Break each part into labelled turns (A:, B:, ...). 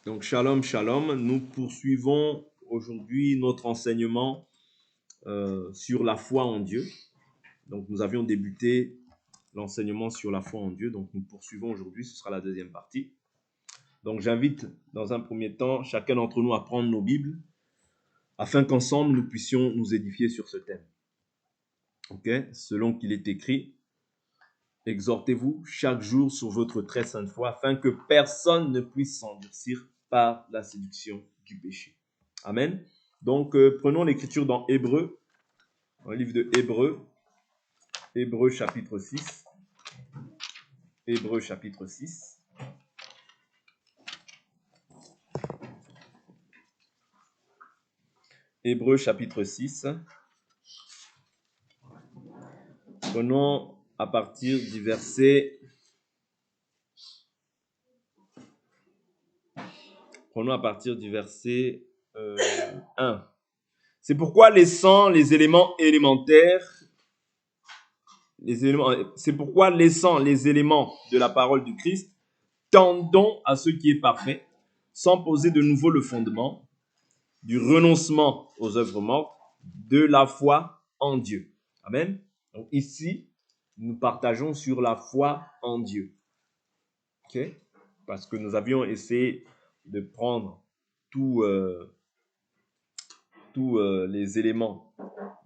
A: Donc, shalom, shalom. Nous poursuivons aujourd'hui notre enseignement sur la foi en Dieu. Donc, nous avions débuté l'enseignement sur la foi en Dieu. Donc, nous poursuivons aujourd'hui. Ce sera la deuxième partie. Donc, j'invite dans un premier temps chacun d'entre nous à prendre nos Bibles afin qu'ensemble nous puissions nous édifier sur ce thème. Ok? Selon qu'il est écrit, exhortez-vous chaque jour sur votre très sainte foi afin que personne ne puisse s'endurcir par la séduction du péché. Amen. Donc, prenons l'écriture dans Hébreux, dans le livre de Hébreux, Hébreux chapitre 6. Hébreux chapitre 6. Hébreux chapitre 6. Prenons à partir du verset... Prenons à partir du verset 1. C'est pourquoi laissant les éléments élémentaires, c'est pourquoi laissant les éléments de la parole du Christ, tendons à ce qui est parfait, sans poser de nouveau le fondement du renoncement aux œuvres mortes, de la foi en Dieu. Amen. Donc ici, nous partageons sur la foi en Dieu. Ok? Parce que nous avions essayé de prendre tous les éléments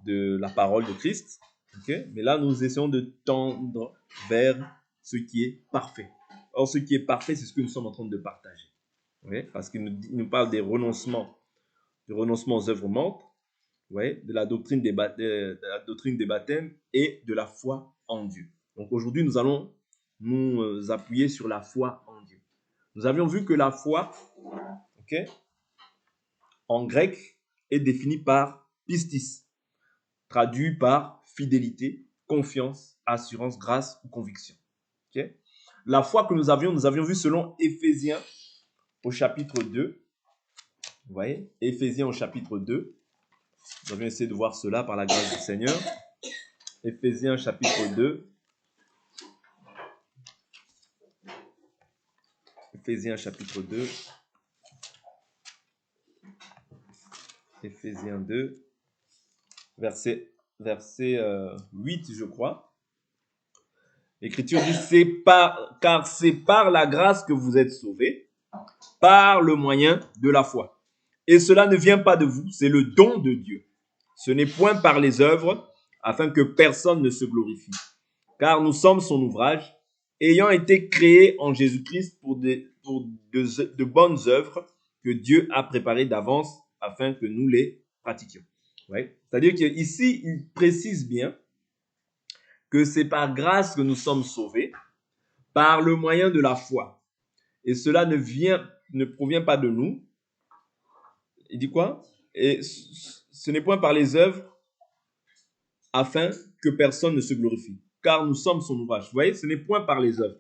A: de la parole de Christ. Okay? Mais là, nous essayons de tendre vers ce qui est parfait. Or, ce qui est parfait, c'est ce que nous sommes en train de partager. Okay? Parce qu'il nous parle du renoncement aux œuvres mortes, de la doctrine des baptêmes et de la foi en Dieu. Donc aujourd'hui, nous allons nous appuyer sur la foi en Dieu. Nous avions vu que la foi, en grec, est définie par pistis, traduit par fidélité, confiance, assurance, grâce ou conviction. La foi que nous avions vu selon Éphésiens au chapitre 2. Vous voyez, Éphésiens au chapitre 2. Nous allons essayer de voir cela par la grâce du Seigneur. Éphésiens chapitre 2. Éphésiens chapitre 2. Éphésiens 2. Verset 8, je crois. L'Écriture dit, car c'est par la grâce que vous êtes sauvés, par le moyen de la foi. Et cela ne vient pas de vous, c'est le don de Dieu. Ce n'est point par les œuvres, afin que personne ne se glorifie. Car nous sommes son ouvrage, ayant été créés en Jésus-Christ pour de bonnes œuvres que Dieu a préparées d'avance, afin que nous les pratiquions. C'est-à-dire qu'ici, il précise bien que c'est par grâce que nous sommes sauvés, par le moyen de la foi. Et cela ne provient pas de nous. Il dit quoi? Et ce n'est point par les œuvres, afin que personne ne se glorifie. Car nous sommes son ouvrage. Vous voyez, ce n'est point par les œuvres.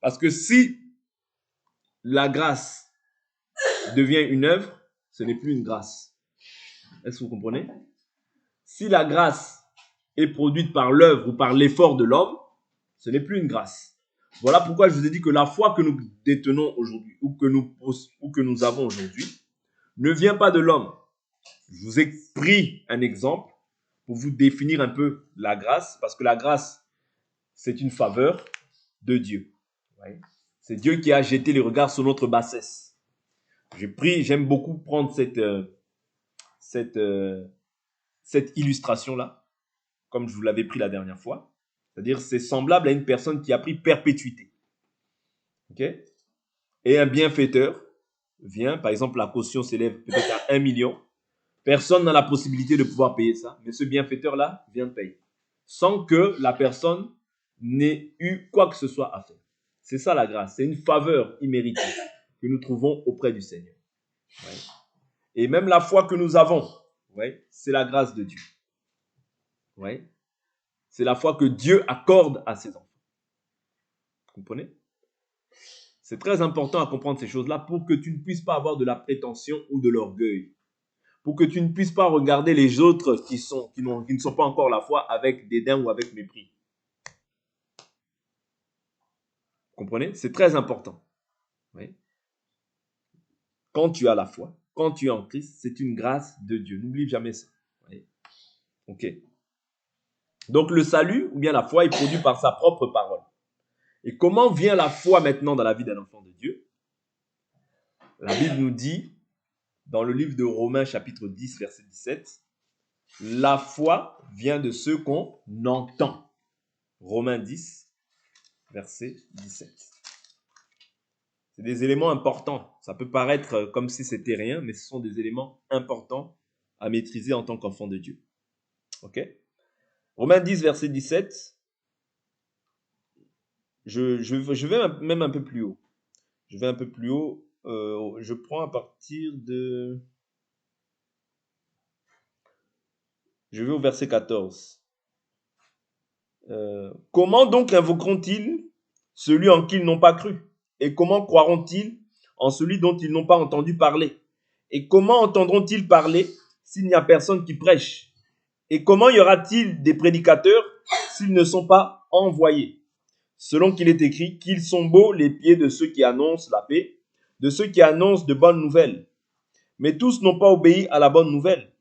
A: Parce que si la grâce devient une œuvre, ce n'est plus une grâce. Est-ce que vous comprenez? Si la grâce est produite par l'œuvre ou par l'effort de l'homme, ce n'est plus une grâce. Voilà pourquoi je vous ai dit que la foi que nous détenons aujourd'hui ou que nous avons aujourd'hui ne vient pas de l'homme. Je vous ai pris un exemple pour vous définir un peu la grâce, parce que la grâce, c'est une faveur de Dieu. C'est Dieu qui a jeté les regards sur notre bassesse. J'aime beaucoup prendre cette illustration-là, comme je vous l'avais pris la dernière fois. C'est-à-dire, c'est semblable à une personne qui a pris perpétuité. Et un bienfaiteur vient, par exemple, la caution s'élève peut-être à 1 million. Personne n'a la possibilité de pouvoir payer ça, mais ce bienfaiteur-là vient de payer, sans que la personne n'ait eu quoi que ce soit à faire. C'est ça la grâce, c'est une faveur imméritée que nous trouvons auprès du Seigneur. Et même la foi que nous avons, c'est la grâce de Dieu. C'est la foi que Dieu accorde à ses enfants. Vous comprenez? C'est très important à comprendre ces choses-là pour que tu ne puisses pas avoir de la prétention ou de l'orgueil. Pour que tu ne puisses pas regarder les autres qui ne sont pas encore la foi avec dédain ou avec mépris. Vous comprenez? C'est très important. quand tu as la foi, quand tu es en Christ, c'est une grâce de Dieu. N'oublie jamais ça. Oui. Ok. Donc le salut, ou bien la foi, est produit par sa propre parole. Et comment vient la foi maintenant dans la vie d'un enfant de Dieu? La Bible nous dit, dans le livre de Romains chapitre 10, verset 17, la foi vient de ce qu'on entend. Romains 10, verset 17. C'est des éléments importants. Ça peut paraître comme si c'était rien, mais ce sont des éléments importants à maîtriser en tant qu'enfant de Dieu. Ok? Romains 10, verset 17. Je vais même un peu plus haut. Je vais un peu plus haut. Je prends à partir de... Je vais au verset 14. Comment donc invoqueront-ils celui en qui ils n'ont pas cru? Et comment croiront-ils en celui dont ils n'ont pas entendu parler? Et comment entendront-ils parler s'il n'y a personne qui prêche? Et comment y aura-t-il des prédicateurs s'ils ne sont pas envoyés? Selon qu'il est écrit, qu'ils sont beaux les pieds de ceux qui annoncent la paix, de ceux qui annoncent de bonnes nouvelles. Mais tous n'ont pas obéi à la bonne nouvelle.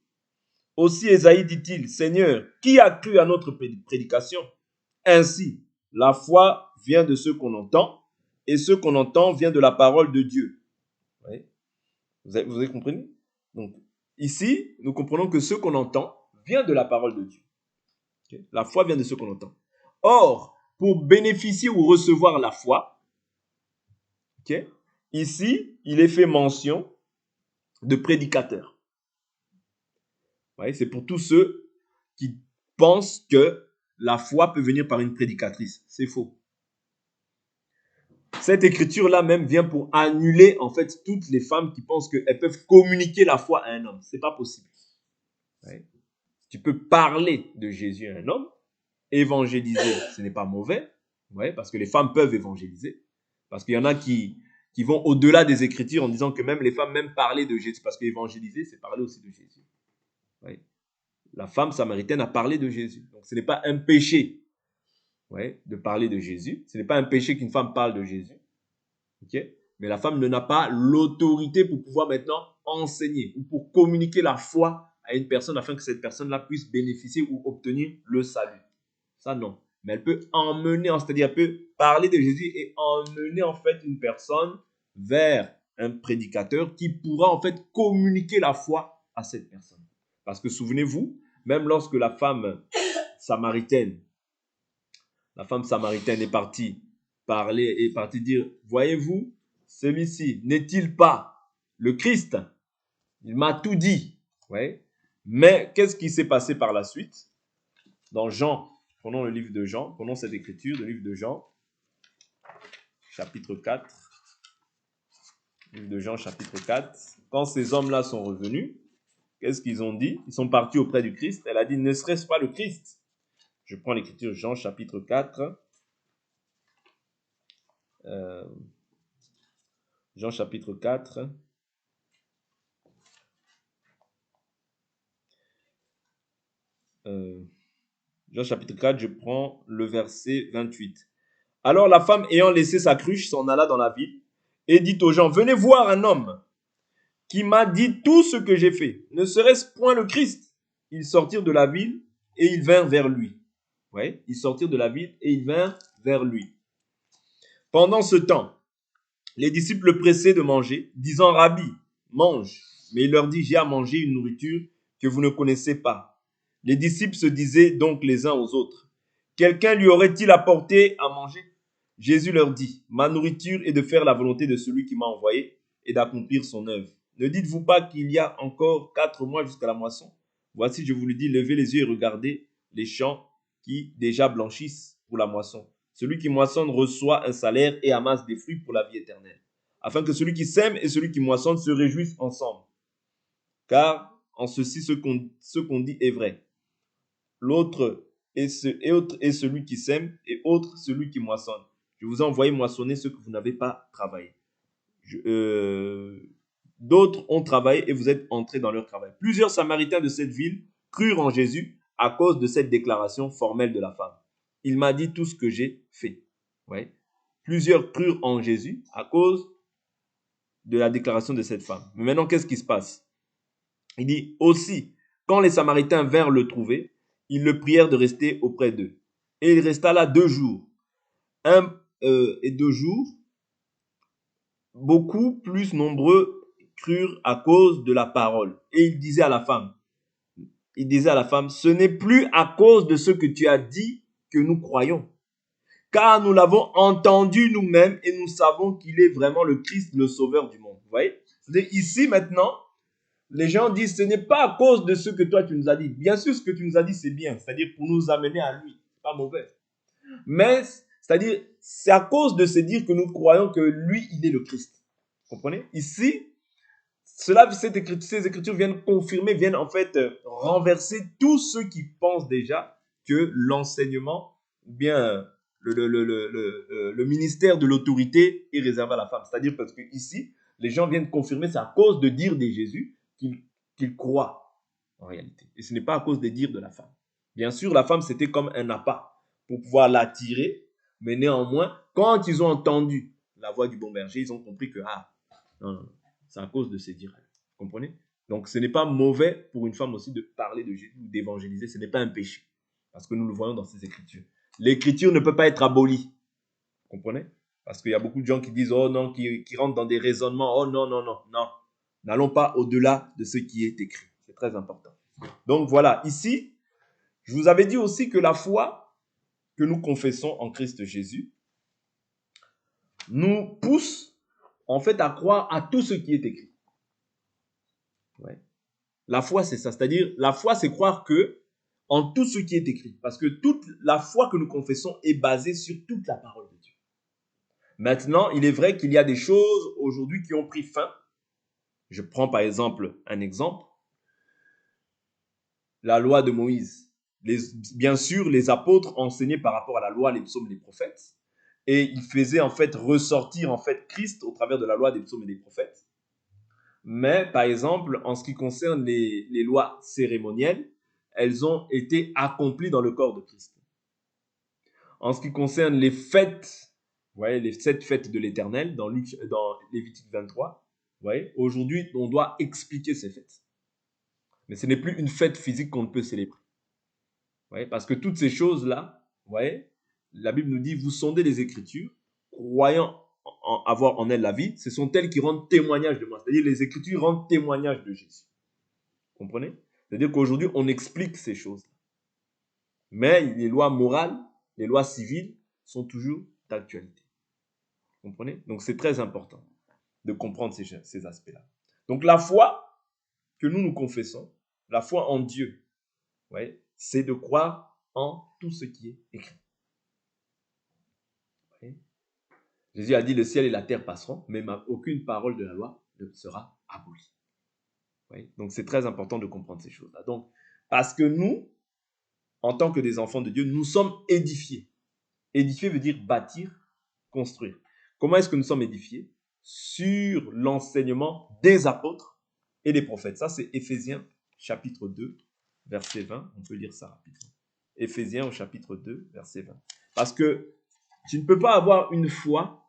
A: Aussi Ésaïe dit-il, Seigneur, qui a cru à notre prédication? Ainsi, la foi vient de ce qu'on entend, et ce qu'on entend vient de la parole de Dieu. Oui. Vous avez compris? Donc, ici, nous comprenons que ce qu'on entend vient de la parole de Dieu. Okay? La foi vient de ce qu'on entend. Or, pour bénéficier ou recevoir la foi, okay, ici, il est fait mention de prédicateurs. Ouais, c'est pour tous ceux qui pensent que la foi peut venir par une prédicatrice. C'est faux. Cette écriture-là même vient pour annuler en fait toutes les femmes qui pensent qu'elles peuvent communiquer la foi à un homme. C'est pas possible. Ouais. Tu peux parler de Jésus à un homme, évangéliser, ce n'est pas mauvais, ouais, parce que les femmes peuvent évangéliser. Parce qu'il y en a qui vont au-delà des Écritures en disant que même les femmes même parler de Jésus, parce qu'évangéliser, c'est parler aussi de Jésus. Ouais. La femme samaritaine a parlé de Jésus. Donc ce n'est pas un péché, ouais, de parler de Jésus. Ce n'est pas un péché qu'une femme parle de Jésus. Okay? Mais la femme n'a pas l'autorité pour pouvoir maintenant enseigner ou pour communiquer la foi à une personne afin que cette personne-là puisse bénéficier ou obtenir le salut. Ça, non. Mais elle peut emmener, c'est-à-dire elle peut parler de Jésus et emmener en fait une personne vers un prédicateur qui pourra en fait communiquer la foi à cette personne. Parce que souvenez-vous, même lorsque la femme samaritaine est partie parler, est partie dire, voyez-vous, celui-ci n'est-il pas le Christ? Il m'a tout dit. Ouais. Mais qu'est-ce qui s'est passé par la suite? Dans Jean, prenons le livre de Jean, prenons cette écriture, le livre de Jean, chapitre 4. Livre de Jean, chapitre 4. Quand ces hommes-là sont revenus, qu'est-ce qu'ils ont dit? Ils sont partis auprès du Christ. Elle a dit, ne serait-ce pas le Christ? Je prends l'écriture Jean, chapitre 4. Jean, chapitre 4. Jean, chapitre 4, je prends le verset 28. Alors la femme, ayant laissé sa cruche, s'en alla dans la ville et dit aux gens, venez voir un homme qui m'a dit tout ce que j'ai fait. Ne serait-ce point le Christ? Ils sortirent de la ville et ils vinrent vers lui. Ouais, ils sortirent de la ville et ils vinrent vers lui. Pendant ce temps, les disciples le pressaient de manger, disant, Rabbi, mange. Mais il leur dit, j'ai à manger une nourriture que vous ne connaissez pas. Les disciples se disaient donc les uns aux autres, quelqu'un lui aurait-il apporté à manger? Jésus leur dit, ma nourriture est de faire la volonté de celui qui m'a envoyé et d'accomplir son œuvre. Ne dites-vous pas qu'il y a encore 4 mois jusqu'à la moisson? Voici, je vous le dis, levez les yeux et regardez les champs qui déjà blanchissent pour la moisson. Celui qui moissonne reçoit un salaire et amasse des fruits pour la vie éternelle, afin que celui qui sème et celui qui moissonne se réjouissent ensemble. Car en ceci, ce qu'on dit est vrai. L'autre est celui qui sème et autre celui qui moissonne. Je vous ai envoyé moissonner ce que vous n'avez pas travaillé. D'autres ont travaillé et vous êtes entrés dans leur travail. Plusieurs Samaritains de cette ville crurent en Jésus à cause de cette déclaration formelle de la femme. Il m'a dit tout ce que j'ai fait. Ouais. Plusieurs crurent en Jésus à cause de la déclaration de cette femme. Mais maintenant, qu'est-ce qui se passe? Il dit aussi, quand les Samaritains vinrent le trouver, ils le prièrent de rester auprès d'eux. Et il resta là 2 jours. Et 2 jours, beaucoup plus nombreux crurent à cause de la parole. Et il disait à la femme, ce n'est plus à cause de ce que tu as dit que nous croyons, car nous l'avons entendu nous-mêmes et nous savons qu'il est vraiment le Christ, le Sauveur du monde. Vous voyez? C'est-à-dire ici maintenant, les gens disent, ce n'est pas à cause de ce que toi tu nous as dit. Bien sûr, ce que tu nous as dit, c'est bien, c'est-à-dire pour nous amener à lui. C'est pas mauvais. Mais, c'est-à-dire, c'est à cause de se dire que nous croyons que lui, il est le Christ. Vous comprenez? Ici, ces écritures viennent confirmer, viennent en fait renverser tous ceux qui pensent déjà que l'enseignement, ou bien le ministère de l'autorité est réservé à la femme. C'est-à-dire parce que ici, les gens viennent confirmer, c'est à cause de dire des Jésus qu'ils croient en réalité. Et ce n'est pas à cause des dires de la femme. Bien sûr, la femme, c'était comme un appât pour pouvoir l'attirer, mais néanmoins, quand ils ont entendu la voix du bon berger, ils ont compris que, non, c'est à cause de ces dires. Vous comprenez? Donc, ce n'est pas mauvais pour une femme aussi de parler de Jésus ou d'évangéliser. Ce n'est pas un péché. Parce que nous le voyons dans ces écritures. L'écriture ne peut pas être abolie. Vous comprenez? Parce qu'il y a beaucoup de gens qui disent, oh non, qui rentrent dans des raisonnements. Oh non, non, non, non. N'allons pas au-delà de ce qui est écrit. C'est très important. Donc voilà, ici, je vous avais dit aussi que la foi que nous confessons en Christ Jésus nous pousse en fait à croire à tout ce qui est écrit. Ouais. La foi, c'est ça. C'est-à-dire, la foi, c'est croire que en tout ce qui est écrit. Parce que toute la foi que nous confessons est basée sur toute la parole de Dieu. Maintenant, il est vrai qu'il y a des choses aujourd'hui qui ont pris fin. Je prends par exemple un exemple. La loi de Moïse. Bien sûr, les apôtres enseignaient par rapport à la loi, les psaumes, les prophètes. Et ils faisaient en fait ressortir en fait Christ au travers de la loi des psaumes et des prophètes. Mais par exemple, en ce qui concerne les lois cérémonielles, elles ont été accomplies dans le corps de Christ. En ce qui concerne les fêtes, vous voyez, les 7 fêtes de l'Éternel dans Lévitique 23, vous voyez, aujourd'hui, on doit expliquer ces fêtes. Mais ce n'est plus une fête physique qu'on ne peut célébrer. Vous voyez, parce que toutes ces choses-là, vous voyez, la Bible nous dit, vous sondez les Écritures, croyant avoir en elles la vie, ce sont elles qui rendent témoignage de moi. C'est-à-dire les Écritures rendent témoignage de Jésus. Vous comprenez? C'est-à-dire qu'aujourd'hui, on explique ces choses. Mais les lois morales, les lois civiles sont toujours d'actualité. Vous comprenez? Donc c'est très important de comprendre ces aspects-là. Donc la foi que nous confessons, la foi en Dieu, ouais, c'est de croire en tout ce qui est écrit. Ouais. Jésus a dit, le ciel et la terre passeront, mais aucune parole de la loi ne sera abolie. Ouais. Donc c'est très important de comprendre ces choses-là. Donc, parce que nous, en tant que des enfants de Dieu, nous sommes édifiés. Édifier veut dire bâtir, construire. Comment est-ce que nous sommes édifiés? Sur l'enseignement des apôtres et des prophètes. Ça, c'est Éphésiens chapitre 2, verset 20. On peut lire ça rapidement. Éphésiens au chapitre 2, verset 20. Parce que tu ne peux pas avoir une foi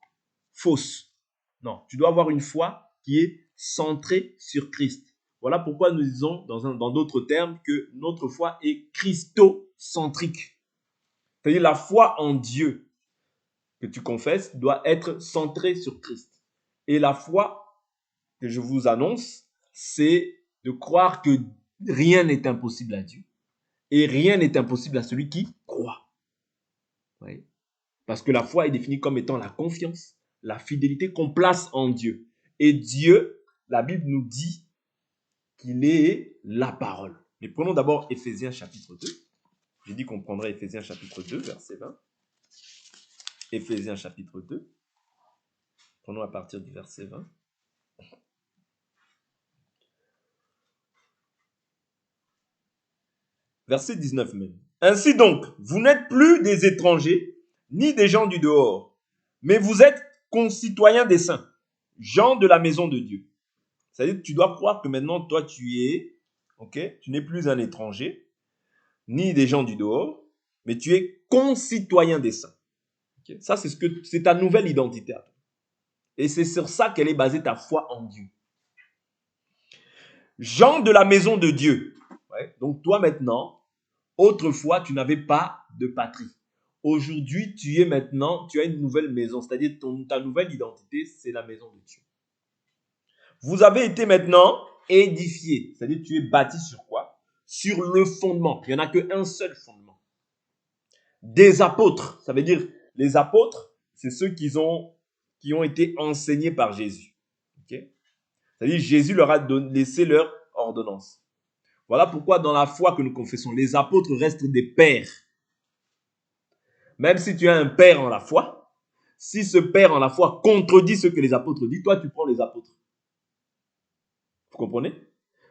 A: fausse. Non, tu dois avoir une foi qui est centrée sur Christ. Voilà pourquoi nous disons, dans d'autres termes, que notre foi est christocentrique. C'est-à-dire la foi en Dieu que tu confesses doit être centrée sur Christ. Et la foi que je vous annonce, c'est de croire que rien n'est impossible à Dieu. Et rien n'est impossible à celui qui croit. Oui. Parce que la foi est définie comme étant la confiance, la fidélité qu'on place en Dieu. Et Dieu, la Bible nous dit qu'il est la parole. Mais prenons d'abord Éphésiens chapitre 2. J'ai dit qu'on prendrait Éphésiens chapitre 2, verset 20. Éphésiens chapitre 2. Prenons à partir du verset 20. Verset 19 même. Ainsi donc, vous n'êtes plus des étrangers, ni des gens du dehors, mais vous êtes concitoyens des saints, gens de la maison de Dieu. C'est-à-dire que tu dois croire que maintenant, toi, tu n'es plus un étranger, ni des gens du dehors, mais tu es concitoyen des saints. Okay? Ça, c'est ta nouvelle identité à toi. Et c'est sur ça qu'elle est basée ta foi en Dieu. Gens de la maison de Dieu. Ouais. Donc toi maintenant, autrefois, tu n'avais pas de patrie. Aujourd'hui, tu as une nouvelle maison. C'est-à-dire ta nouvelle identité, c'est la maison de Dieu. Vous avez été maintenant édifié. C'est-à-dire tu es bâti sur quoi? Sur le fondement. Il n'y en a qu'un seul fondement. Des apôtres. Ça veut dire, les apôtres, c'est ceux qui ont été enseignés par Jésus. Okay? C'est-à-dire, Jésus leur a laissé leur ordonnance. Voilà pourquoi dans la foi que nous confessons, les apôtres restent des pères. Même si tu as un père en la foi, si ce père en la foi contredit ce que les apôtres disent, toi tu prends les apôtres. Vous comprenez?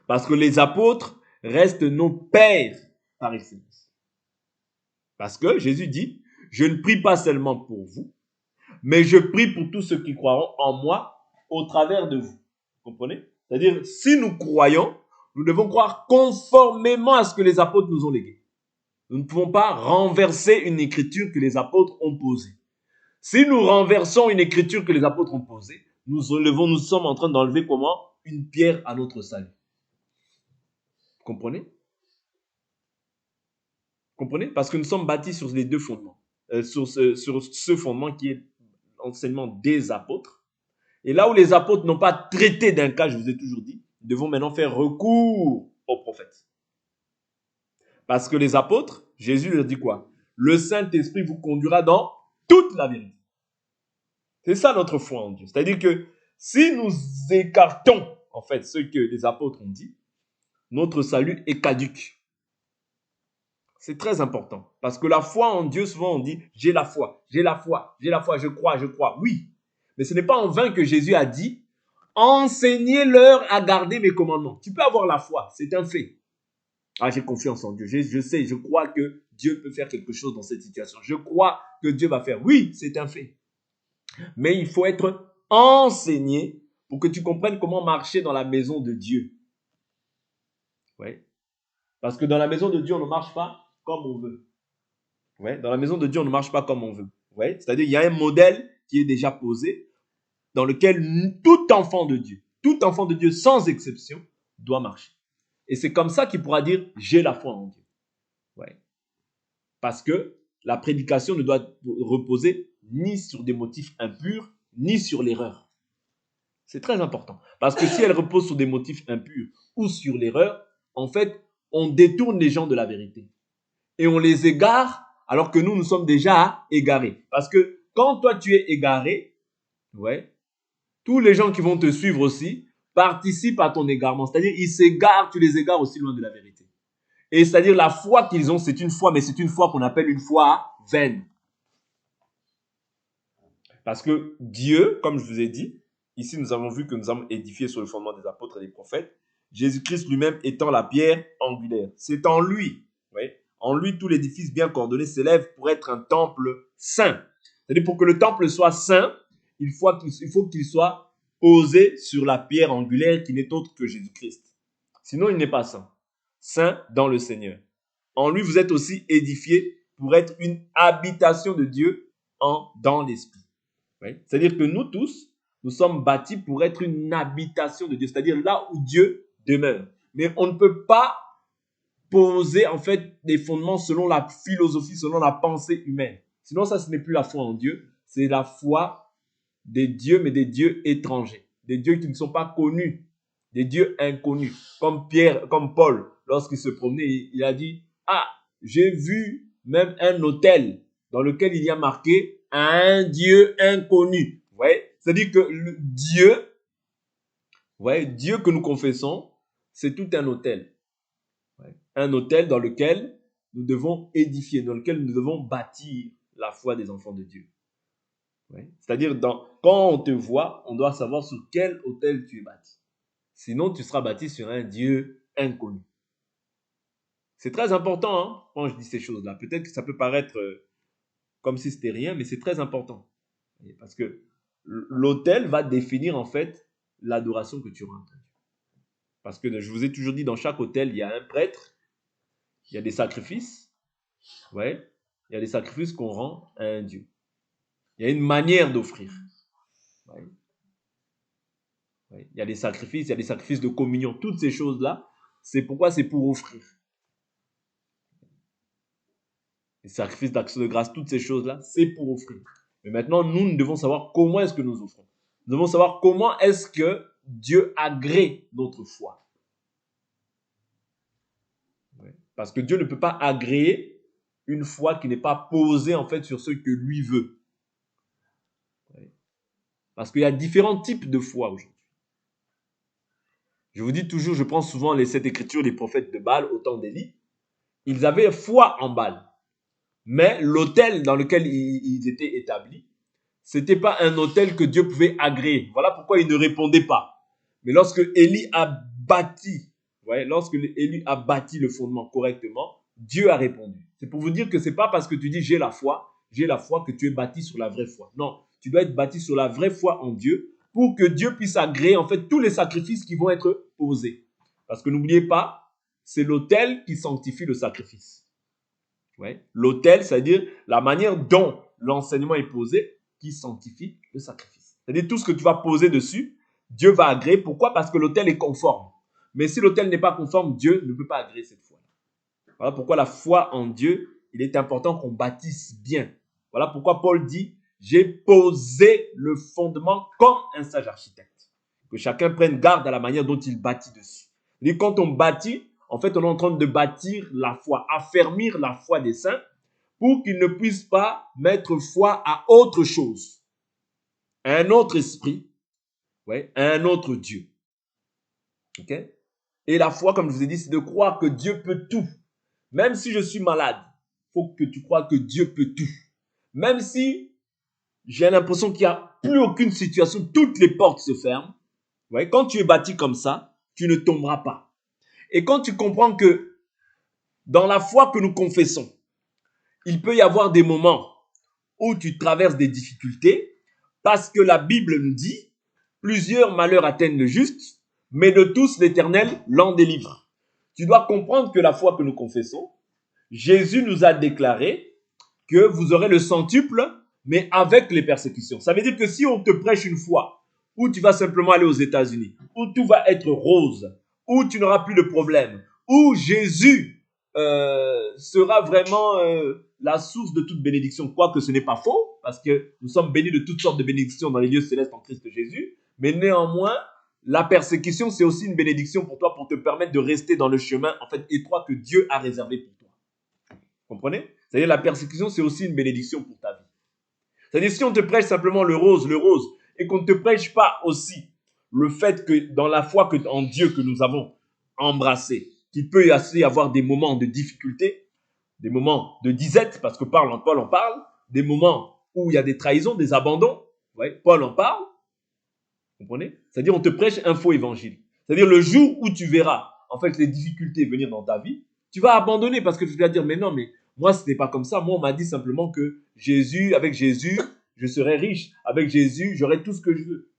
A: Parce que les apôtres restent nos pères par excellence. Parce que Jésus dit, je ne prie pas seulement pour vous, mais je prie pour tous ceux qui croiront en moi au travers de vous. Vous comprenez? C'est-à-dire, si nous croyons, nous devons croire conformément à ce que les apôtres nous ont légué. Nous ne pouvons pas renverser une écriture que les apôtres ont posée. Si nous renversons une écriture que les apôtres ont posée, nous sommes en train d'enlever comment? Une pierre à notre salut. Vous comprenez? Vous comprenez? Parce que nous sommes bâtis sur les deux fondements. Sur ce fondement qui est l'enseignement des apôtres. Et là où les apôtres n'ont pas traité d'un cas, je vous ai toujours dit, nous devons maintenant faire recours aux prophètes. Parce que les apôtres, Jésus leur dit quoi? Le Saint-Esprit vous conduira dans toute la vérité. C'est ça notre foi en Dieu. C'est-à-dire que si nous écartons en fait ce que les apôtres ont dit, notre salut est caduc. C'est très important. Parce que la foi en Dieu, souvent on dit, j'ai la foi, j'ai la foi, j'ai la foi, je crois. Oui. Mais ce n'est pas en vain que Jésus a dit, enseignez-leur à garder mes commandements. Tu peux avoir la foi, c'est un fait. Ah, j'ai confiance en Dieu. Je sais, je crois que Dieu peut faire quelque chose dans cette situation. Je crois que Dieu va faire. Oui, c'est un fait. Mais il faut être enseigné pour que tu comprennes comment marcher dans la maison de Dieu. Ouais. Parce que dans la maison de Dieu, on ne marche pas comme on veut. Ouais. Dans la maison de Dieu, on ne marche pas comme on veut. Ouais. C'est-à-dire il y a un modèle qui est déjà posé dans lequel tout enfant de Dieu sans exception, doit marcher. Et c'est comme ça qu'il pourra dire, j'ai la foi en Dieu. Ouais. Parce que la prédication ne doit reposer ni sur des motifs impurs, ni sur l'erreur. C'est très important. Parce que si elle repose sur des motifs impurs ou sur l'erreur, en fait, on détourne les gens de la vérité. Et on les égare alors que nous sommes déjà égarés. Parce que quand toi tu es égaré, ouais, tous les gens qui vont te suivre aussi participent à ton égarement. C'est-à-dire, ils s'égarent, tu les égares aussi loin de la vérité. Et c'est-à-dire, la foi qu'ils ont, c'est une foi, mais c'est une foi qu'on appelle une foi vaine. Parce que Dieu, comme je vous ai dit, ici nous avons vu que nous avons édifié sur le fondement des apôtres et des prophètes, Jésus-Christ lui-même étant la pierre angulaire. C'est en lui, oui, en lui tout l'édifice bien coordonné s'élève pour être un temple saint. C'est-à-dire pour que le temple soit saint, il faut qu'il soit posé sur la pierre angulaire qui n'est autre que Jésus-Christ. Sinon, il n'est pas saint. Saint dans le Seigneur. En lui, vous êtes aussi édifiés pour être une habitation de Dieu dans l'esprit. Oui. C'est-à-dire que nous tous, nous sommes bâtis pour être une habitation de Dieu, c'est-à-dire là où Dieu demeure. Mais on ne peut pas poser en fait des fondements selon la philosophie, selon la pensée humaine. Sinon, ça, ce n'est plus la foi en Dieu, c'est la foi des dieux, mais des dieux étrangers, des dieux qui ne sont pas connus, des dieux inconnus. Comme Paul, lorsqu'il se promenait, il a dit, ah, j'ai vu même un autel dans lequel il y a marqué un Dieu inconnu. Vous voyez? C'est-à-dire que le Dieu, vous voyez, Dieu que nous confessons, c'est tout un autel. Un autel dans lequel nous devons édifier, dans lequel nous devons bâtir la foi des enfants de Dieu. C'est-à-dire, quand on te voit, on doit savoir sur quel autel tu es bâti. Sinon, tu seras bâti sur un Dieu inconnu. C'est très important hein, quand je dis ces choses-là. Peut-être que ça peut paraître comme si c'était rien, mais c'est très important. Parce que l'autel va définir en fait l'adoration que tu rends. Parce que je vous ai toujours dit, dans chaque autel, il y a un prêtre, il y a des sacrifices. Ouais, il y a des sacrifices qu'on rend à un Dieu. Il y a une manière d'offrir. Ouais. Oui. Il y a des sacrifices de communion. Toutes ces choses-là, c'est pourquoi c'est pour offrir. Les sacrifices d'action de grâce, toutes ces choses-là, c'est pour offrir. Mais maintenant, nous devons savoir comment est-ce que nous offrons. Nous devons savoir comment est-ce que Dieu agrée notre foi. Oui. Parce que Dieu ne peut pas agréer une foi qui n'est pas posée en fait sur ce que lui veut. Oui. Parce qu'il y a différents types de foi aujourd'hui. Je vous dis toujours, je prends souvent les 7 écritures des prophètes de Baal au temps d'Élie. Ils avaient foi en Baal. Mais l'autel dans lequel ils étaient établis, ce n'était pas un autel que Dieu pouvait agréer. Voilà pourquoi ils ne répondaient pas. Mais lorsque Élie a bâti, lorsque Élie a bâti le fondement correctement, Dieu a répondu. C'est pour vous dire que ce n'est pas parce que tu dis j'ai la foi que tu es bâti sur la vraie foi. Non, tu dois être bâti sur la vraie foi en Dieu pour que Dieu puisse agréer en fait tous les sacrifices qui vont être posés. Parce que n'oubliez pas, c'est l'autel qui sanctifie le sacrifice. Ouais. L'autel, c'est-à-dire la manière dont l'enseignement est posé qui sanctifie le sacrifice. C'est-à-dire tout ce que tu vas poser dessus, Dieu va agréer. Pourquoi? Parce que l'autel est conforme. Mais si l'autel n'est pas conforme, Dieu ne peut pas agréer cette foi. Voilà pourquoi la foi en Dieu, il est important qu'on bâtisse bien. Voilà pourquoi Paul dit, j'ai posé le fondement comme un sage architecte. Que chacun prenne garde à la manière dont il bâtit dessus. Et quand on bâtit, en fait, on est en train de bâtir la foi, affermir la foi des saints pour qu'ils ne puissent pas mettre foi à autre chose, à un autre esprit, à un autre Dieu. Ok? Et la foi, comme je vous ai dit, c'est de croire que Dieu peut tout. Même si je suis malade, il faut que tu crois que Dieu peut tout. Même si j'ai l'impression qu'il n'y a plus aucune situation, toutes les portes se ferment. Quand tu es bâti comme ça, tu ne tomberas pas. Et quand tu comprends que dans la foi que nous confessons, il peut y avoir des moments où tu traverses des difficultés parce que la Bible nous dit plusieurs malheurs atteignent le juste, mais de tous l'Éternel l'en délivre. Tu dois comprendre que la foi que nous confessons, Jésus nous a déclaré que vous aurez le centuple, mais avec les persécutions. Ça veut dire que si on te prêche une foi où tu vas simplement aller aux États-Unis, où tout va être rose, où tu n'auras plus de problème, où Jésus sera vraiment la source de toute bénédiction, quoique ce n'est pas faux, parce que nous sommes bénis de toutes sortes de bénédictions dans les lieux célestes en Christ Jésus, mais néanmoins, la persécution, c'est aussi une bénédiction pour toi, pour te permettre de rester dans le chemin en fait étroit que Dieu a réservé pour toi. Comprenez? C'est-à-dire la persécution, c'est aussi une bénédiction pour ta vie. C'est-à-dire si on te prêche simplement le rose, et qu'on ne te prêche pas aussi le fait que dans la foi en Dieu que nous avons embrassé, qu'il peut y avoir des moments de difficulté, des moments de disette, parce que Paul en parle, des moments où il y a des trahisons, des abandons, Paul en parle, vous comprenez? C'est-à-dire on te prêche un faux évangile. C'est-à-dire le jour où tu verras en fait les difficultés venir dans ta vie, tu vas abandonner parce que tu vas dire mais non, mais moi ce n'est pas comme ça. Moi on m'a dit simplement que avec Jésus, je serai riche. Avec Jésus, j'aurai tout ce que je veux.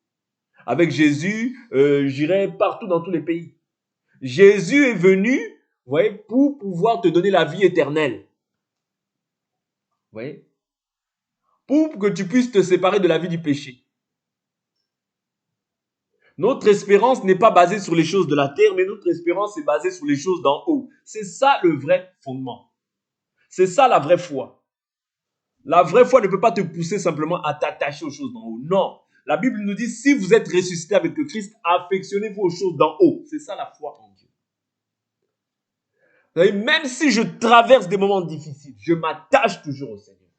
A: Avec Jésus, j'irai partout dans tous les pays. Jésus est venu, pour pouvoir te donner la vie éternelle. Pour que tu puisses te séparer de la vie du péché. Notre espérance n'est pas basée sur les choses de la terre, mais notre espérance est basée sur les choses d'en haut. C'est ça le vrai fondement. C'est ça la vraie foi. La vraie foi ne peut pas te pousser simplement à t'attacher aux choses d'en haut. Non. La Bible nous dit, si vous êtes ressuscité avec le Christ, affectionnez-vous aux choses d'en haut. C'est ça la foi en Dieu. Vous savez, même si je traverse des moments difficiles, je m'attache toujours au Seigneur.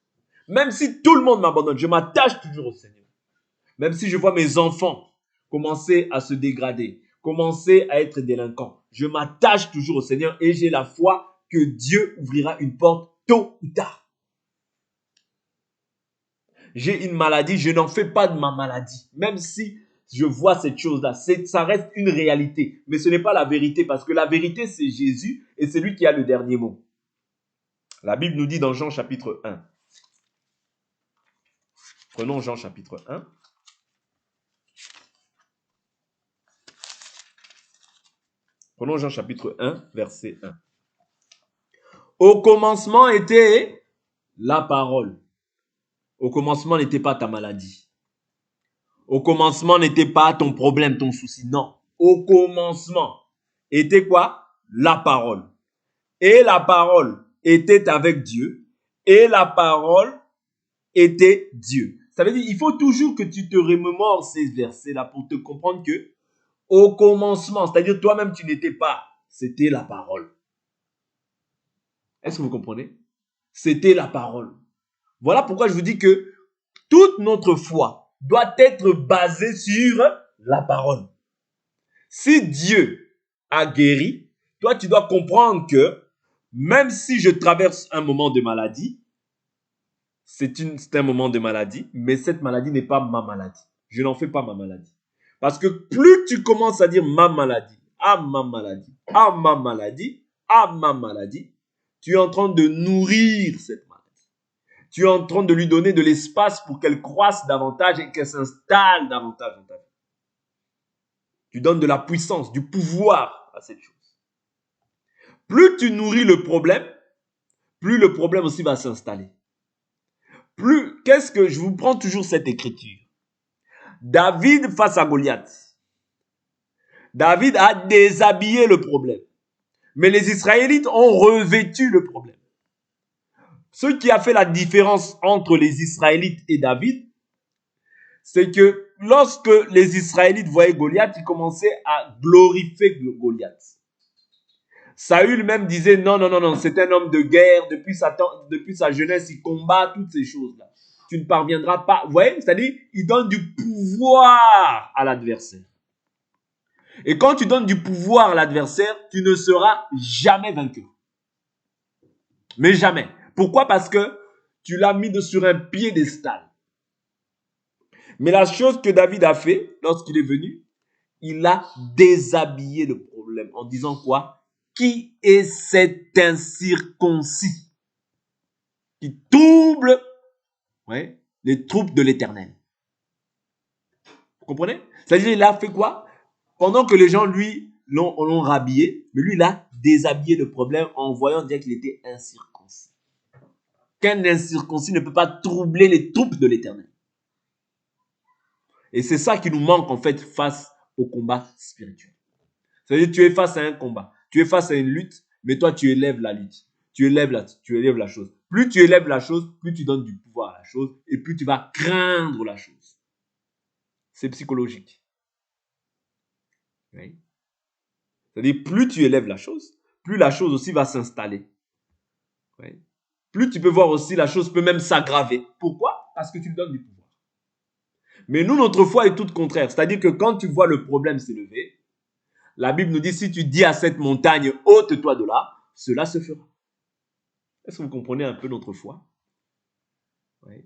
A: Même si tout le monde m'abandonne, je m'attache toujours au Seigneur. Même si je vois mes enfants commencer à se dégrader, commencer à être délinquants, je m'attache toujours au Seigneur et j'ai la foi que Dieu ouvrira une porte tôt ou tard. J'ai une maladie, je n'en fais pas de ma maladie. Même si je vois cette chose-là, ça reste une réalité. Mais ce n'est pas la vérité parce que la vérité, c'est Jésus et c'est lui qui a le dernier mot. La Bible nous dit dans Jean chapitre 1. Prenons Jean chapitre 1. Prenons Jean chapitre 1, verset 1. Au commencement était la parole. Au commencement n'était pas ta maladie. Au commencement n'était pas ton problème, ton souci. Non. Au commencement était quoi? La parole. Et la parole était avec Dieu. Et la parole était Dieu. Ça veut dire il faut toujours que tu te remémores ces versets-là pour te comprendre que au commencement, c'est-à-dire toi-même tu n'étais pas, c'était la parole. Est-ce que vous comprenez? C'était la parole. Voilà pourquoi je vous dis que toute notre foi doit être basée sur la parole. Si Dieu a guéri, toi tu dois comprendre que même si je traverse un moment de maladie, c'est un moment de maladie, mais cette maladie n'est pas ma maladie. Je n'en fais pas ma maladie. Parce que plus tu commences à dire ma maladie, ah ma maladie, ah ma maladie, ah ma maladie, tu es en train de nourrir cette maladie. Tu es en train de lui donner de l'espace pour qu'elle croisse davantage et qu'elle s'installe davantage dans ta vie. Tu donnes de la puissance, du pouvoir à cette chose. Plus tu nourris le problème, plus le problème aussi va s'installer. Qu'est-ce que je vous prends toujours cette écriture? David face à Goliath. David a déshabillé le problème. Mais les Israélites ont revêtu le problème. Ce qui a fait la différence entre les Israélites et David, c'est que lorsque les Israélites voyaient Goliath, ils commençaient à glorifier Goliath. Saül même disait non, non, non, non, c'est un homme de guerre, depuis sa jeunesse, il combat toutes ces choses-là. Tu ne parviendras pas. Vous voyez, c'est-à-dire, il donne du pouvoir à l'adversaire. Et quand tu donnes du pouvoir à l'adversaire, tu ne seras jamais vaincu. Mais jamais. Pourquoi? Parce que tu l'as mis sur un piédestal. Mais la chose que David a fait lorsqu'il est venu, il a déshabillé le problème en disant quoi? Qui est cet incirconcis qui trouble les troupes de l'Éternel? Vous comprenez? C'est-à-dire, il a fait quoi? Pendant que les gens, lui, l'ont rhabillé, mais lui, il a déshabillé le problème en voyant dire qu'il était incirconcis. Qu'un incirconcis ne peut pas troubler les troupes de l'Éternel. Et c'est ça qui nous manque, en fait, face au combat spirituel. C'est-à-dire, tu es face à un combat, tu es face à une lutte, mais toi, tu élèves la lutte. Tu élèves la chose. Plus tu élèves la chose, plus tu donnes du pouvoir à la chose, et plus tu vas craindre la chose. C'est psychologique. Oui. C'est-à-dire, plus tu élèves la chose, plus la chose aussi va s'installer. Oui. Plus tu peux voir aussi, la chose peut même s'aggraver. Pourquoi? Parce que tu lui donnes du pouvoir. Mais nous, notre foi est toute contraire. C'est-à-dire que quand tu vois le problème s'élever, la Bible nous dit, si tu dis à cette montagne, ôte-toi de là, cela se fera. Est-ce que vous comprenez un peu notre foi? Oui.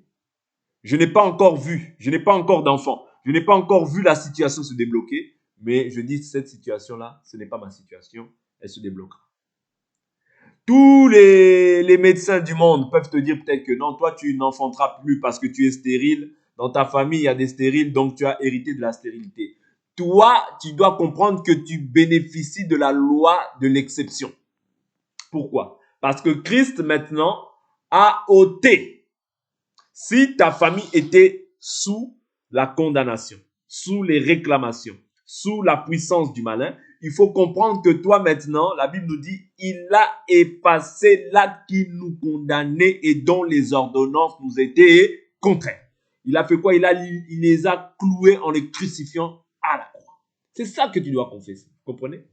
A: Je n'ai pas encore vu, je n'ai pas encore d'enfant, je n'ai pas encore vu la situation se débloquer, mais je dis, cette situation-là, ce n'est pas ma situation, elle se débloquera. Tous les médecins du monde peuvent te dire peut-être que non, toi, tu n'enfanteras plus parce que tu es stérile. Dans ta famille, il y a des stériles, donc tu as hérité de la stérilité. Toi, tu dois comprendre que tu bénéficies de la loi de l'exception. Pourquoi? Parce que Christ, maintenant, a ôté. Si ta famille était sous la condamnation, sous les réclamations, sous la puissance du malin, il faut comprendre que toi maintenant, la Bible nous dit, il a effacé l'acte qui nous condamnait et dont les ordonnances nous étaient contraires. Il a fait quoi? Il les a cloués en les crucifiant à la croix. C'est ça que tu dois confesser. Vous comprenez?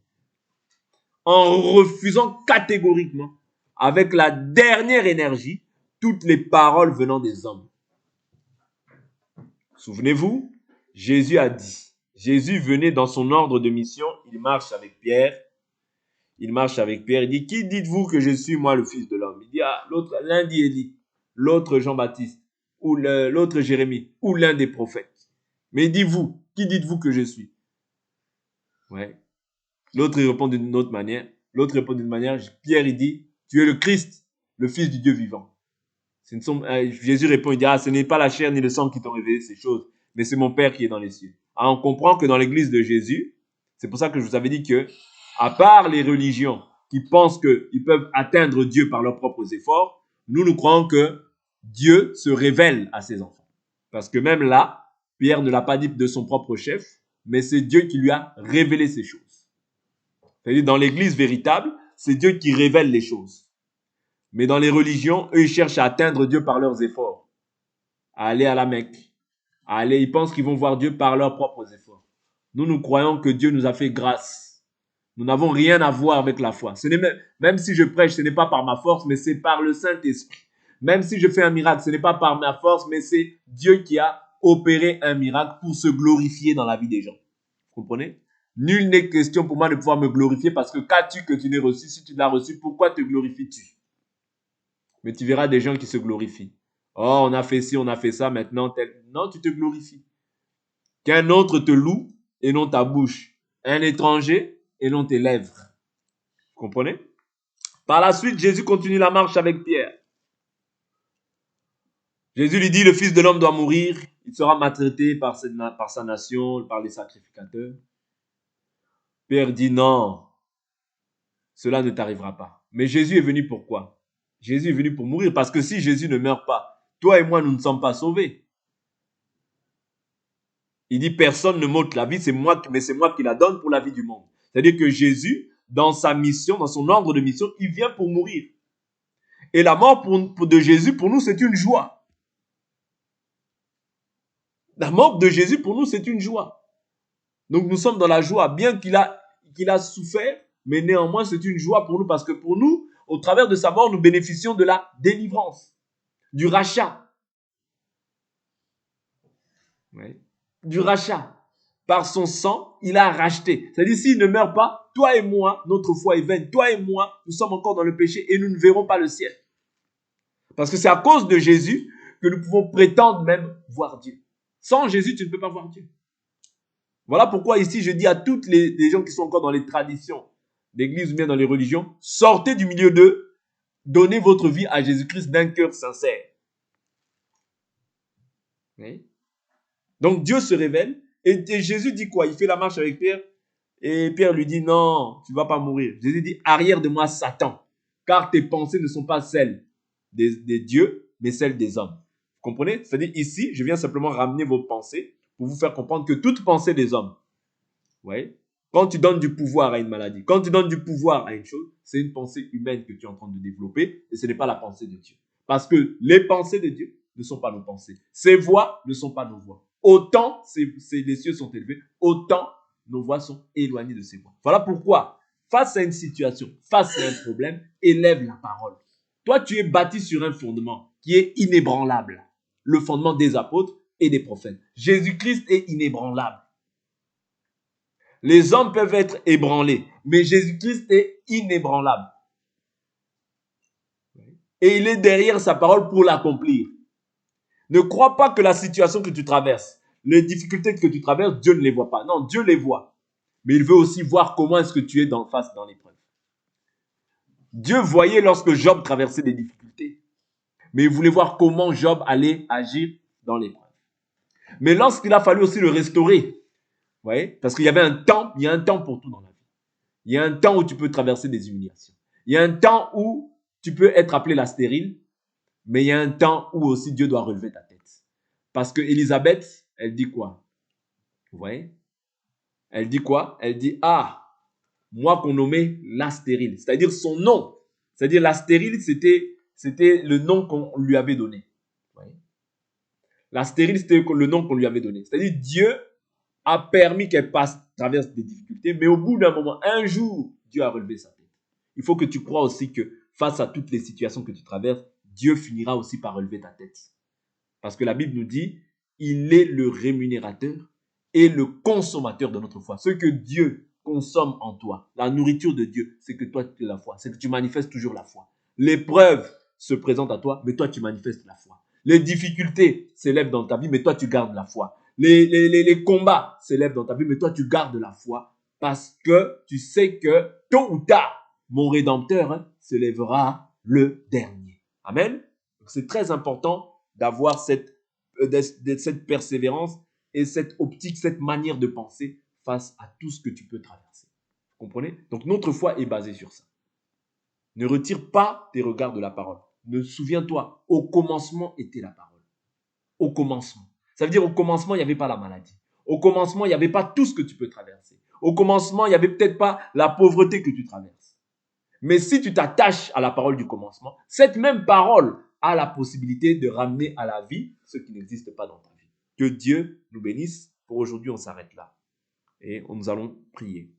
A: En refusant catégoriquement, avec la dernière énergie, toutes les paroles venant des hommes. Souvenez-vous, Jésus a dit, Jésus venait dans son ordre de mission, il marche avec Pierre, il dit, qui dites-vous que je suis, moi, le Fils de l'homme? Il dit, l'un dit Élie, l'autre Jean-Baptiste, ou l'autre Jérémie, ou l'un des prophètes. Mais dites-vous, qui dites-vous que je suis? Ouais. L'autre répond d'une autre manière, Pierre, il dit, tu es le Christ, le Fils du Dieu vivant. Jésus répond, il dit, ce n'est pas la chair ni le sang qui t'ont révélé ces choses, mais c'est mon Père qui est dans les cieux. Alors, on comprend que dans l'église de Jésus, c'est pour ça que je vous avais dit que, à part les religions qui pensent qu'ils peuvent atteindre Dieu par leurs propres efforts, nous croyons que Dieu se révèle à ses enfants. Parce que même là, Pierre ne l'a pas dit de son propre chef, mais c'est Dieu qui lui a révélé ces choses. C'est-à-dire, dans l'église véritable, c'est Dieu qui révèle les choses. Mais dans les religions, eux, ils cherchent à atteindre Dieu par leurs efforts. À aller à la Mecque. Ils pensent qu'ils vont voir Dieu par leurs propres efforts. Nous croyons que Dieu nous a fait grâce. Nous n'avons rien à voir avec la foi. Même si je prêche, ce n'est pas par ma force, mais c'est par le Saint-Esprit. Même si je fais un miracle, ce n'est pas par ma force, mais c'est Dieu qui a opéré un miracle pour se glorifier dans la vie des gens. Vous comprenez? Nul n'est question pour moi de pouvoir me glorifier parce que qu'as-tu que tu n'aies reçu? Si tu l'as reçu, pourquoi te glorifies-tu? Mais tu verras des gens qui se glorifient. Oh, on a fait ci, on a fait ça, maintenant tel. Non, tu te glorifies. Qu'un autre te loue et non ta bouche. Un étranger et non tes lèvres. Vous comprenez? Par la suite, Jésus continue la marche avec Pierre. Jésus lui dit, le Fils de l'homme doit mourir. Il sera maltraité par sa nation, par les sacrificateurs. Pierre dit, non, cela ne t'arrivera pas. Mais Jésus est venu pour quoi? Jésus est venu pour mourir. Parce que si Jésus ne meurt pas, toi et moi, nous ne sommes pas sauvés. Il dit, personne ne m'ôte la vie, mais c'est moi qui la donne pour la vie du monde. C'est-à-dire que Jésus, dans sa mission, dans son ordre de mission, il vient pour mourir. Et la mort de Jésus, pour nous, c'est une joie. La mort de Jésus, pour nous, c'est une joie. Donc nous sommes dans la joie, bien qu'il a souffert, mais néanmoins, c'est une joie pour nous, parce que pour nous, au travers de sa mort, nous bénéficions de la délivrance, du rachat. Oui. Du rachat. Par son sang, il a racheté. C'est-à-dire, s'il ne meurt pas, toi et moi, notre foi est vaine. Toi et moi, nous sommes encore dans le péché et nous ne verrons pas le ciel. Parce que c'est à cause de Jésus que nous pouvons prétendre même voir Dieu. Sans Jésus, tu ne peux pas voir Dieu. Voilà pourquoi ici, je dis à toutes les gens qui sont encore dans les traditions d'église ou bien dans les religions, sortez du milieu d'eux, donnez votre vie à Jésus-Christ d'un cœur sincère. Oui. Donc Dieu se révèle et Jésus dit quoi? Il fait la marche avec Pierre et Pierre lui dit non, tu ne vas pas mourir. Jésus dit arrière de moi Satan, car tes pensées ne sont pas celles des dieux, mais celles des hommes. Vous comprenez? C'est-à-dire ici, je viens simplement ramener vos pensées pour vous faire comprendre que toute pensée des hommes, ouais, quand tu donnes du pouvoir à une maladie, quand tu donnes du pouvoir à une chose, c'est une pensée humaine que tu es en train de développer et ce n'est pas la pensée de Dieu. Parce que les pensées de Dieu ne sont pas nos pensées. Ses voix ne sont pas nos voix. Autant les cieux sont élevés, autant nos voix sont éloignées de ses voix. Voilà pourquoi, face à une situation, face à un problème, élève la parole. Toi, tu es bâti sur un fondement qui est inébranlable. Le fondement des apôtres et des prophètes. Jésus-Christ est inébranlable. Les hommes peuvent être ébranlés, mais Jésus-Christ est inébranlable. Et il est derrière sa parole pour l'accomplir. Ne crois pas que la situation que tu traverses, les difficultés que tu traverses, Dieu ne les voit pas. Non, Dieu les voit. Mais il veut aussi voir comment est-ce que tu es face dans l'épreuve. Dieu voyait lorsque Job traversait des difficultés. Mais il voulait voir comment Job allait agir dans l'épreuve. Mais lorsqu'il a fallu aussi le restaurer, vous voyez, parce qu'il y avait un temps, il y a un temps pour tout dans la vie. Il y a un temps où tu peux traverser des humiliations. Il y a un temps où tu peux être appelé la stérile, mais il y a un temps où aussi Dieu doit relever ta tête. Parce que Élisabeth, elle dit quoi? Vous voyez? Elle dit quoi? Elle dit, ah, moi qu'on nommait la stérile. C'est-à-dire son nom. C'est-à-dire la stérile, c'était le nom qu'on lui avait donné. Vous voyez? La stérile, c'était le nom qu'on lui avait donné. C'est-à-dire Dieu a permis qu'elle traverse des difficultés, mais au bout d'un moment, un jour, Dieu a relevé sa tête. Il faut que tu crois aussi que face à toutes les situations que tu traverses, Dieu finira aussi par relever ta tête. Parce que la Bible nous dit, il est le rémunérateur et le consommateur de notre foi. Ce que Dieu consomme en toi, la nourriture de Dieu, c'est que toi, tu as la foi. C'est que tu manifestes toujours la foi. L'épreuve se présente à toi, mais toi, tu manifestes la foi. Les difficultés s'élèvent dans ta vie, mais toi, tu gardes la foi. Les combats s'élèvent dans ta vie, mais toi, tu gardes la foi parce que tu sais que tôt ou tard, mon Rédempteur se lèvera le dernier. Amen. Donc, c'est très important d'avoir cette persévérance et cette optique, cette manière de penser face à tout ce que tu peux traverser. Vous comprenez? Donc, notre foi est basée sur ça. Ne retire pas tes regards de la parole. Ne souviens-toi, au commencement était la parole. Au commencement. Ça veut dire au commencement, il n'y avait pas la maladie. Au commencement, il n'y avait pas tout ce que tu peux traverser. Au commencement, il n'y avait peut-être pas la pauvreté que tu traverses. Mais si tu t'attaches à la parole du commencement, cette même parole a la possibilité de ramener à la vie ce qui n'existe pas dans ta vie. Que Dieu nous bénisse. Pour aujourd'hui, on s'arrête là. Et nous allons prier.